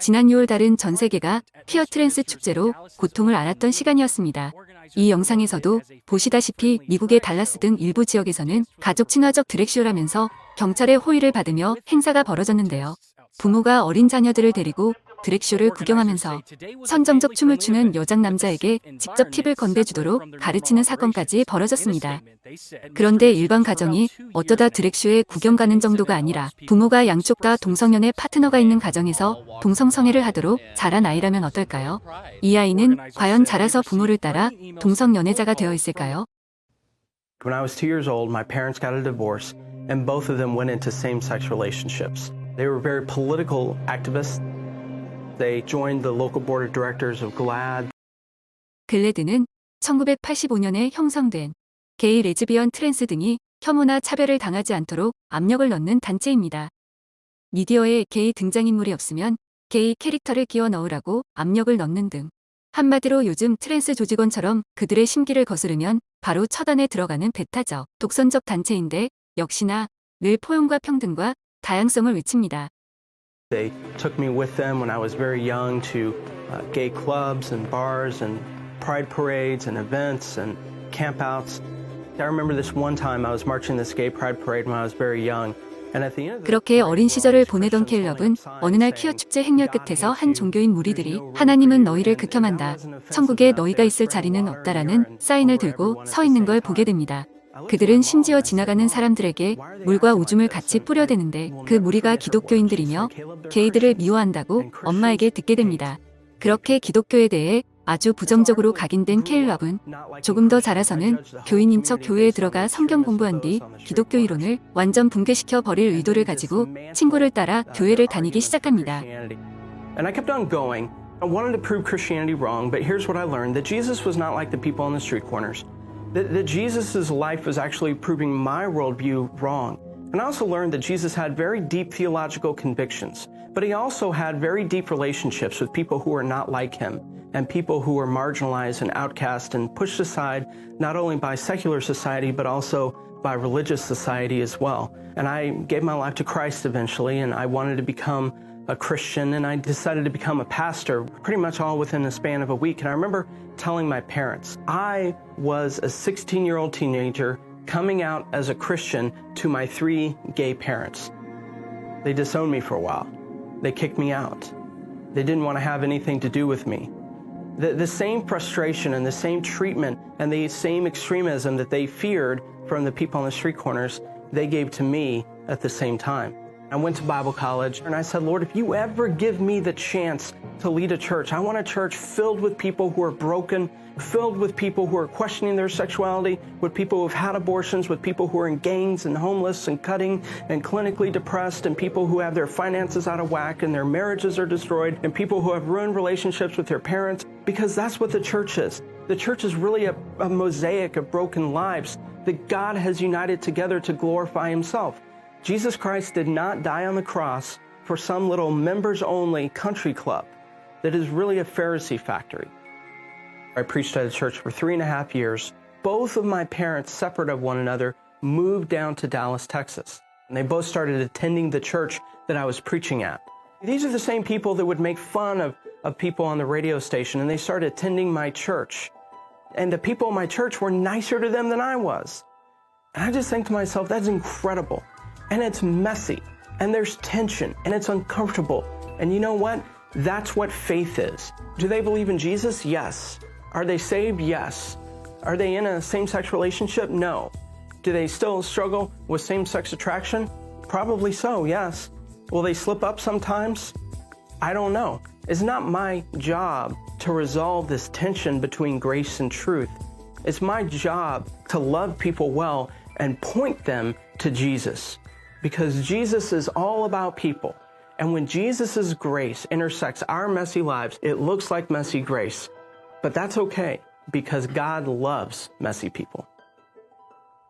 지난 6월 달은 전 세계가 퀴어 트랜스 축제로 고통을 앓았던 시간이었습니다. 이 영상에서도 보시다시피 미국의 달라스 등 일부 지역에서는 가족 친화적 드랙쇼라면서 경찰의 호의를 받으며 행사가 벌어졌는데요. 부모가 어린 자녀들을 데리고 드랙쇼를 구경하면서 선정적 춤을 추는 여장 남자에게 직접 팁을 건네주도록 가르치는 사건까지 벌어졌습니다. 그런데 일반 가정이 어쩌다 드랙쇼에 구경 가는 정도가 아니라 부모가 양쪽 다 동성연애 파트너가 있는 가정에서 동성성애를 하도록 자란 아이라면 어떨까요? 이 아이는 과연 자라서 부모를 따라 동성연애자가 되어 있을까요? When I was 2 years old, my parents got a divorce and both of them went into same-sex relationships. They were very political activists. They joined the local board of directors of GLAAD. 글래드는 1985년에 형성된 게이, 레즈비언, 트랜스 등이 혐오나 차별을 당하지 않도록 압력을 넣는 단체입니다. 미디어에 게이 등장인물이 없으면 게이 캐릭터를 끼워 넣으라고 압력을 넣는 등 한마디로 요즘 트랜스 조직원처럼 그들의 심기를 거스르면 바로 처단에 들어가는 배타적, 독선적 단체인데 역시나 늘 포용과 평등과 다양성을 외칩니다. They took me with them when I was very young to gay clubs and bars and pride parades and events and campouts. I remember this one time I was marching this gay pride parade when I was very young. 그렇게 어린 시절을 보내던 캘럽은 어느 날 퀴어 축제 행렬 끝에서 한 종교인 무리들이 하나님은 너희를 극혐한다. 천국에 너희가 있을 자리는 없다라는 사인을 들고 서 있는 걸 보게 됩니다. 그들은 심지어 지나가는 사람들에게 물과 오줌을 같이 뿌려대는데 그 무리가 기독교인들이며 게이들을 미워한다고 엄마에게 듣게 됩니다. 그렇게 기독교에 대해 아주 부정적으로 각인된 캘럽은 조금 더 자라서는 교인인 척 교회에 들어가 성경 공부한 뒤 기독교 이론을 완전 붕괴시켜 버릴 의도를 가지고 친구를 따라 교회를 다니기 시작합니다. And I kept on going. I wanted to prove Christianity wrong, but here's what I learned, that Jesus was not like the people on the street corners. That Jesus' life was actually proving my worldview wrong. And I also learned that Jesus had very deep theological convictions, but he also had very deep relationships with people who were not like him, and people who were marginalized and outcast and pushed aside not only by secular society, but also by religious society as well. And I gave my life to Christ eventually, and I wanted to become a Christian, and I decided to become a pastor pretty much all within the span of a week. And I remember telling my parents, I was a 16-year-old teenager coming out as a Christian to my 3 gay parents. They disowned me for a while. They kicked me out. They didn't want to have anything to do with me. The same frustration and the same treatment and the same extremism that they feared from the people on the street corners, they gave to me at the same time. I went to Bible college and I said, Lord, if you ever give me the chance to lead a church, I want a church filled with people who are broken, filled with people who are questioning their sexuality, with people who've had abortions, with people who are in gangs and homeless and cutting and clinically depressed, and people who have their finances out of whack and their marriages are destroyed, and people who have ruined relationships with their parents, because that's what the church is. The church is really a mosaic of broken lives that God has united together to glorify himself. Jesus Christ did not die on the cross for some little members-only country club that is really a Pharisee factory. I preached at a church for 3.5 years. Both of my parents, separate of one another, moved down to Dallas, Texas. And they both started attending the church that I was preaching at. These are the same people that would make fun of people on the radio station, and they started attending my church. And the people in my church were nicer to them than I was. And I just think to myself, that's incredible. And it's messy, and there's tension, and it's uncomfortable. And you know what? That's what faith is. Do they believe in Jesus? Yes. Are they saved? Yes. Are they in a same-sex relationship? No. Do they still struggle with same-sex attraction? Probably so, yes. Will they slip up sometimes? I don't know. It's not my job to resolve this tension between grace and truth. It's my job to love people well and point them to Jesus. Because Jesus is all about people. And when Jesus' grace intersects our messy lives, it looks like messy grace. But that's okay, because God loves messy people.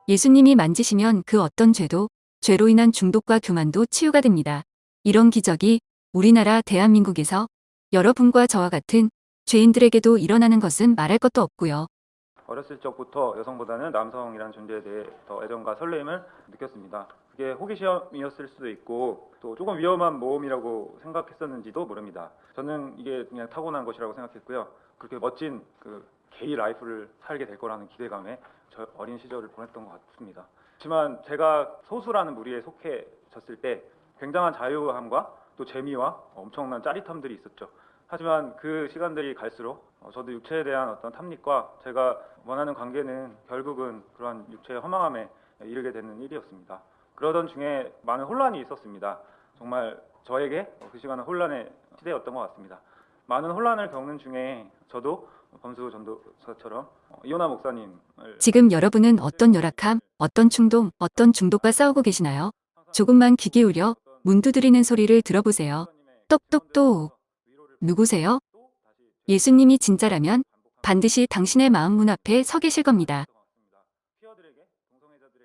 예수님이 만지시면 그 어떤 죄도, 죄로 인한 중독과 교만도 치유가 됩니다. 이런 기적이 우리나라 대한민국에서 여러분과 저와 같은 죄인들에게도 일어나는 것은 말할 것도 없고요. 어렸을 적부터 여성보다는 남성이라는 존재에 대해 더 애정과 설렘을 느꼈습니다. 이게 호기심이었을 수도 있고 또 조금 위험한 모험이라고 생각했었는지도 모릅니다. 저는 이게 그냥 타고난 것이라고 생각했고요. 그렇게 멋진 그 게이 라이프를 살게 될 거라는 기대감에 저 어린 시절을 보냈던 것 같습니다. 하지만 제가 소수라는 무리에 속해졌을 때 굉장한 자유함과 또 재미와 엄청난 짜릿함들이 있었죠. 하지만 그 시간들이 갈수록 저도 육체에 대한 어떤 탐닉과 제가 원하는 관계는 결국은 그러한 육체의 허망함에 이르게 되는 일이었습니다. 그러던 중에 많은 혼란이 있었습니다. 정말 저에게 그 시간은 혼란의 시대였던 것 같습니다. 많은 혼란을 겪는 중에 저도 범수 전도사처럼 이호나 목사님을 지금 여러분은 어떤 열악함, 어떤 충동, 어떤 중독과 싸우고 계시나요? 조금만 귀 기울여 문 두드리는 소리를 들어보세요. 똑똑똑. 누구세요? 예수님이 진짜라면 반드시 당신의 마음 문 앞에 서 계실 겁니다.